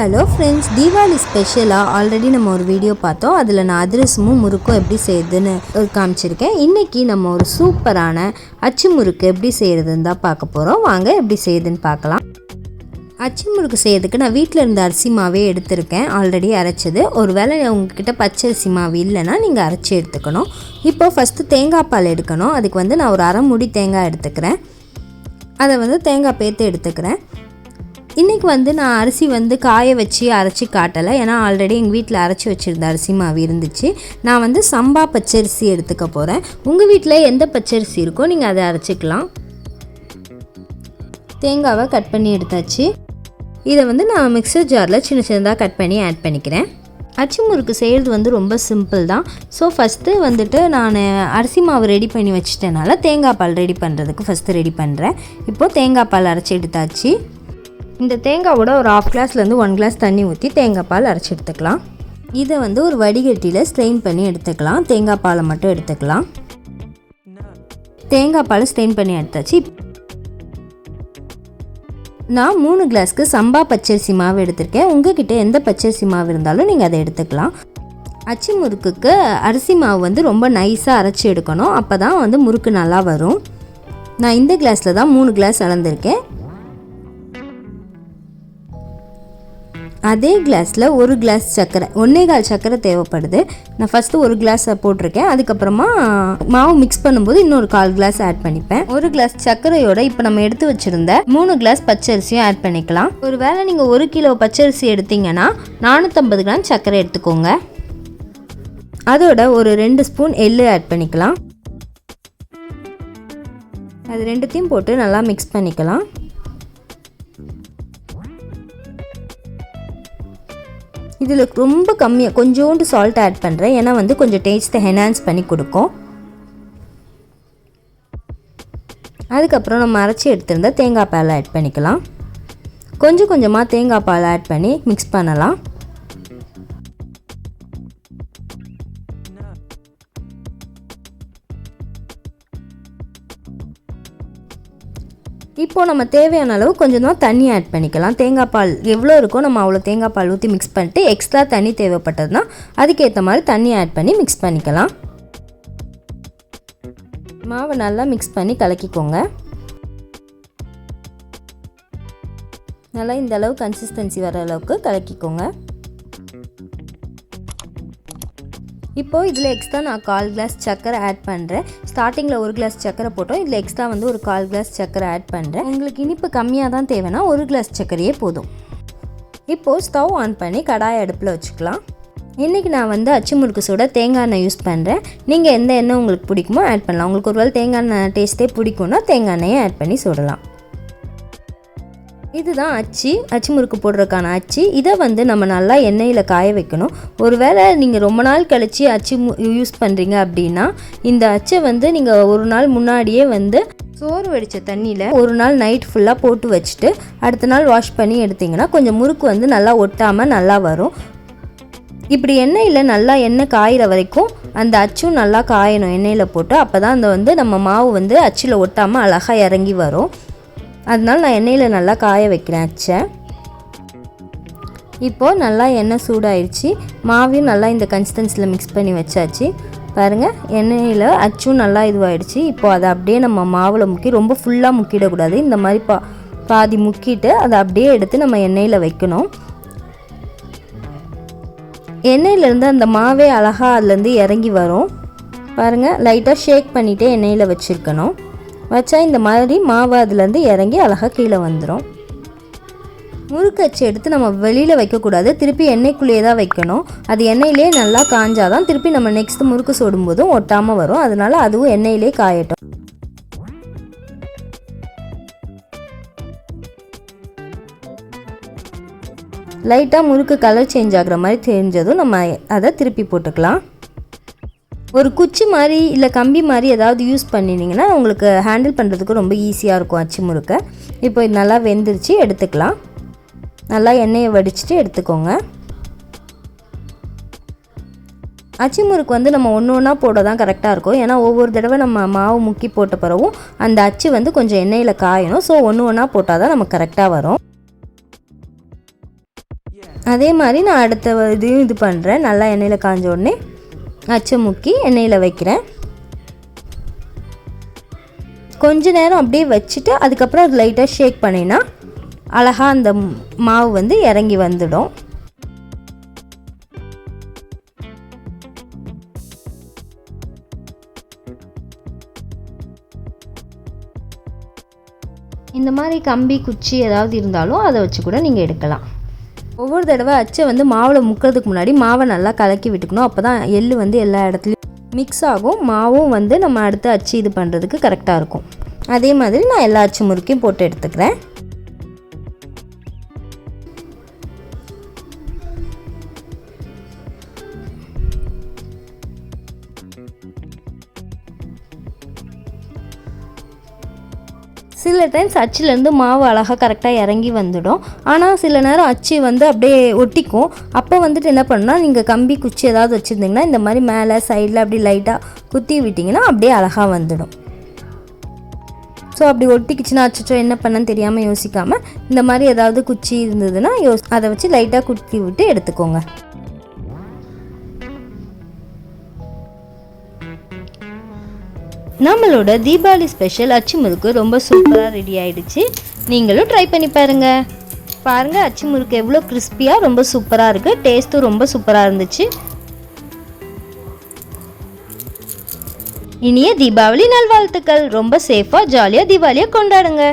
Hello friends, Deepavali ஸ்பெஷலாக already நம்ம ஒரு வீடியோ பார்த்தோம். அதில் நான் அதிரசமும் முறுக்கும் எப்படி செய்யுதுன்னு காமிச்சிருக்கேன். இன்றைக்கி நம்ம ஒரு சூப்பரான அச்சு முறுக்கு எப்படி செய்கிறதுன்னு தான் பார்க்க போகிறோம். வாங்க எப்படி செய்யுதுன்னு பார்க்கலாம். அச்சு முறுக்கு செய்யறதுக்கு நான் வீட்டில் இருந்த அரிசி மாவே எடுத்திருக்கேன், ஆல்ரெடி அரைச்சது. ஒரு வேளை உங்ககிட்ட பச்சரிசி மாவு இல்லைன்னா நீங்கள் அரைச்சி எடுத்துக்கணும். இப்போ ஃபஸ்ட்டு தேங்காய் பால் எடுக்கணும். அதுக்கு நான் ஒரு அரை மூடி தேங்காய் எடுத்துக்கிறேன். அதை தேங்காய் பேர்த்து எடுத்துக்கிறேன். இன்றைக்கி நான் அரிசி காய வச்சு அரைச்சி காட்டலை, ஏன்னா ஆல்ரெடி எங்கள் வீட்டில் அரைச்சி வச்சுருந்த அரிசி மாவு இருந்துச்சு. நான் சம்பா பச்சரிசி எடுத்துக்க போகிறேன். உங்கள் வீட்டில் எந்த பச்சரிசி இருக்கோ நீங்கள் அதை அரைச்சிக்கலாம். தேங்காவை கட் பண்ணி எடுத்தாச்சு. இதை நான் மிக்சர் ஜாரில் சின்ன சின்னதாக கட் பண்ணி ஆட் பண்ணிக்கிறேன். அச்சு முறுக்கு செய்கிறது ரொம்ப சிம்பிள் தான். ஸோ ஃபஸ்ட்டு நான் அரிசி மாவு ரெடி பண்ணி வச்சிட்டனால தேங்காய் பால் ரெடி பண்ணுறதுக்கு ஃபஸ்ட்டு ரெடி பண்ணுறேன். இப்போது தேங்காய் பால் அரைச்சி எடுத்தாச்சு. இந்த தேங்காவோட ஒரு 1/2 கிளாஸ்லேருந்து 1 கிளாஸ் தண்ணி ஊற்றி தேங்காய் பால் அரைச்சி எடுத்துக்கலாம். இதை ஒரு வடிகட்டியில் ஸ்ட்ரெயின் பண்ணி எடுத்துக்கலாம். தேங்காய் பாலை மட்டும் எடுத்துக்கலாம். தேங்காய் பால் ஸ்ட்ரெயின் பண்ணி எடுத்தாச்சு. நான் 3 கிளாஸ்க்கு சம்பா பச்சரிசி மாவு எடுத்திருக்கேன். உங்ககிட்ட எந்த பச்சரிசி மாவு இருந்தாலும் நீங்கள் அதை எடுத்துக்கலாம். அச்சு முறுக்குக்கு அரிசி மாவு ரொம்ப நைஸாக அரைச்சி எடுக்கணும். அப்போ தான் முறுக்கு நல்லா வரும். நான் இந்த கிளாஸில் தான் 3 கிளாஸ் அளந்திருக்கேன். அதே கிளாஸில் 1 கிளாஸ் சர்க்கரை, 1/4 சர்க்கரை தேவைப்படுது. நான் ஃபஸ்ட்டு 1 கிளாஸை போட்டிருக்கேன். அதுக்கப்புறமா மாவு மிக்ஸ் பண்ணும்போது இன்னொரு 1/4 கிளாஸ் ஆட் பண்ணிப்பேன். 1 கிளாஸ் சர்க்கரையோட இப்போ நம்ம எடுத்து வச்சுருந்த 3 கிளாஸ் பச்சரிசியும் ஆட் பண்ணிக்கலாம். ஒரு வேளை நீங்கள் 1 கிலோ பச்சரிசி எடுத்தீங்கன்னா 450 கிராம் சர்க்கரை எடுத்துக்கோங்க. அதோட ஒரு 2 ஸ்பூன் எள்ளு ஆட் பண்ணிக்கலாம். அது ரெண்டுத்தையும் போட்டு நல்லா மிக்ஸ் பண்ணிக்கலாம். இதில் ரொம்ப கம்மியாக கொஞ்சோண்டு சால்ட் ஆட் பண்ணுறேன், ஏன்னா கொஞ்சம் டேஸ்ட்டை என்ஹான்ஸ் பண்ணி கொடுக்கும். அதுக்கப்புறம் நம்ம அரைச்சி எடுத்திருந்த தேங்காய் பால் ஆட் பண்ணிக்கலாம். கொஞ்சம் கொஞ்சமாக தேங்காய் பால் ஆட் பண்ணி மிக்ஸ் பண்ணலாம். இப்போது நம்ம தேவையான அளவு கொஞ்சம் தான் தண்ணி ஆட் பண்ணிக்கலாம். தேங்காய் பால் எவ்வளோ இருக்கோ நம்ம அவ்வளோ தேங்காய் பால் ஊற்றி மிக்ஸ் பண்ணிட்டு எக்ஸ்ட்ரா தண்ணி தேவைப்பட்டதுன்னா அதுக்கேற்ற மாதிரி தண்ணி ஆட் பண்ணி மிக்ஸ் பண்ணிக்கலாம். மாவை நல்லா மிக்ஸ் பண்ணி கலக்கிக்கோங்க. நல்லா இந்த அளவு கன்சிஸ்டன்சி வர அளவுக்கு கலக்கிக்கோங்க. இப்போது இதில் எக்ஸ்ட்ரா நான் 1/4 கிளாஸ் சர்க்கரை ஆட் பண்ணுறேன். ஸ்டார்டிங்கில் 1 கிளாஸ் சர்க்கரை போட்டோம். இதில் எக்ஸ்ட்ரா ஒரு 1/4 கிளாஸ் சர்க்கரை ஆட் பண்ணுறேன். உங்களுக்கு இனிப்பு கம்மியாக தான் தேவைன்னா 1 கிளாஸ் சர்க்கரையே போதும். இப்போது ஸ்டவ் ஆன் பண்ணி கடாயை அடுப்பில் வச்சுக்கலாம். இன்றைக்கி நான் அச்சு முறுக்கு சூட தேங்காய் எண்ணெய் யூஸ் பண்ணுறேன். நீங்கள் எந்த எண்ணெய் உங்களுக்கு பிடிக்குமோ ஆட் பண்ணலாம். உங்களுக்கு ஒரு வேளை தேங்காய் எண்ணெய் டேஸ்ட்டே பிடிக்கும்னா தேங்காய் எண்ணெயை ஆட் பண்ணி சுடலாம். இதுதான் அச்சு முறுக்கு போடுறதுக்கான அச்சு. இதை நம்ம நல்லா எண்ணெயில் காய வைக்கணும். ஒருவேளை நீங்கள் ரொம்ப நாள் கழித்து அச்சு யூஸ் பண்ணுறீங்க அப்படின்னா இந்த அச்சை நீங்கள் ஒரு நாள் முன்னாடியே சோறு வடித்த தண்ணியில் ஒரு நாள் நைட் ஃபுல்லாக போட்டு வச்சுட்டு அடுத்த நாள் வாஷ் பண்ணி எடுத்திங்கன்னா கொஞ்சம் முறுக்கு நல்லா ஒட்டாமல் நல்லா வரும். இப்படி எண்ணெயில் நல்லா எண்ணெய் காயிற வரைக்கும் அந்த அச்சும் நல்லா காயணும் எண்ணெயில் போட்டு. அப்போ தான் அந்த நம்ம மாவு அச்சில் ஒட்டாமல் அழகாக இறங்கி வரும். அதனால் நான் எண்ணெயில் நல்லா காய வைக்கிறேன் அச்சை. இப்போது நல்லா எண்ணெய் சூடாயிடுச்சு. மாவையும் நல்லா இந்த கன்சிஸ்டன்சியில் மிக்ஸ் பண்ணி வச்சாச்சு. பாருங்கள், எண்ணெயில் அச்சும் நல்லா இதுவாகிடுச்சு. இப்போது அதை அப்படியே நம்ம மாவில் முக்கி, ரொம்ப ஃபுல்லாக முக்கிடக்கூடாது. இந்த மாதிரி பாதி முக்கிட்டு அதை அப்படியே எடுத்து நம்ம எண்ணெயில் வைக்கணும். எண்ணெயிலேருந்து அந்த மாவே அழகாக அதுலேருந்து இறங்கி வரும். பாருங்கள், லைட்டாக ஷேக் பண்ணிவிட்டு எண்ணெயில் வச்சுருக்கணும். வச்சா இந்த மாதிரி மாவு அதுலேருந்து இறங்கி அழகாக கீழே வந்துடும். முறுக்கு அச்சு எடுத்து நம்ம வெளியில் வைக்கக்கூடாது, திருப்பி எண்ணெய்க்குள்ளேயே தான் வைக்கணும். அது எண்ணெயிலே நல்லா காஞ்சாதான் திருப்பி நம்ம நெக்ஸ்ட் முறுக்கு சுடும்போதும் ஒட்டாமல் வரும். அதனால் அதுவும் எண்ணெயிலே காயட்டும். லைட்டாக முறுக்கு கலர் சேஞ்ச் ஆகிற மாதிரி தெரிஞ்சதும் நம்ம அதை திருப்பி போட்டுக்கலாம். ஒரு குச்சி மாதிரி இல்லை கம்பி மாதிரி ஏதாவது யூஸ் பண்ணினீங்கன்னா உங்களுக்கு ஹேண்டில் பண்ணுறதுக்கு ரொம்ப ஈஸியாக இருக்கும் அச்சு முறுக்கை. இப்போ இது நல்லா வெந்துருச்சு, எடுத்துக்கலாம். நல்லா எண்ணெயை வடிச்சிட்டு எடுத்துக்கோங்க. அச்சு முறுக்கு நம்ம ஒன்று ஒன்றா போட தான் கரெக்டாக இருக்கும். ஏன்னா ஒவ்வொரு தடவை நம்ம மாவு முக்கி போட்ட பிறகும் அந்த அச்சு கொஞ்சம் எண்ணெயில் காயணும். ஸோ ஒன்று ஒன்றா போட்டால் தான் நமக்கு கரெக்டாக வரும். அதே மாதிரி நான் அடுத்த இதையும் இது பண்ணுறேன். நல்லா எண்ணெயில் காஞ்ச உடனே அச்சை முக்கி எண்ணெயில் வைக்கிறேன். கொஞ்ச நேரம் அப்படியே வச்சுட்டு அதுக்கப்புறம் அது லைட்டாக ஷேக் பண்ணினா அழகாக அந்த மாவு வந்து இறங்கி வந்துடும். இந்த மாதிரி கம்பி குச்சி ஏதாவது இருந்தாலும் அதை வச்சு கூட நீங்கள் எடுக்கலாம். ஒவ்வொரு தடவை அச்சை வந்து மாவில் முக்கிறதுக்கு முன்னாடி மாவை நல்லா கலக்கி விட்டுக்கணும். அப்போ தான் எள் வந்து எல்லா இடத்துலையும் மிக்ஸ் ஆகும். மாவும் வந்து நம்ம அடுத்து அச்சு இது பண்ணுறதுக்கு கரெக்டாக இருக்கும். அதே மாதிரி நான் எல்லா அச்சு முறுக்கையும் போட்டு எடுத்துக்கிறேன். சில டைம்ஸ் அச்சுலேருந்து மாவு அழகாக கரெக்டாக இறங்கி வந்துடும். ஆனால் சில நேரம் அச்சு வந்து அப்படியே ஒட்டிக்கும். அப்போ வந்துட்டு என்ன பண்ணால் நீங்கள் கம்பி குச்சி ஏதாவது வச்சுருந்தீங்கன்னா இந்த மாதிரி மேலே சைடில் அப்படி லைட்டாக குத்தி விட்டிங்கன்னா அப்படியே அழகாக வந்துடும். ஸோ அப்படி ஒட்டிக்கிச்சுன்னா அச்சோ என்ன பண்ணன்னு தெரியாமல் யோசிக்காமல் இந்த மாதிரி ஏதாவது குச்சி இருந்ததுன்னா அதை வச்சு லைட்டாக குத்தி விட்டு எடுத்துக்கோங்க. நம்மளோட தீபாவளி ஸ்பெஷல் அச்சு முறுக்கு ரொம்ப சூப்பராக ரெடி ஆகிடுச்சு. நீங்களும் ட்ரை பண்ணி பாருங்கள். அச்சு முறுக்கு எவ்வளோ கிறிஸ்பியாக ரொம்ப சூப்பராக இருக்குது. டேஸ்ட்டும் ரொம்ப சூப்பராக இருந்துச்சு. இனிய தீபாவளி நல்வாழ்த்துக்கள். ரொம்ப சேஃபாக ஜாலியாக தீபாவளியை கொண்டாடுங்க.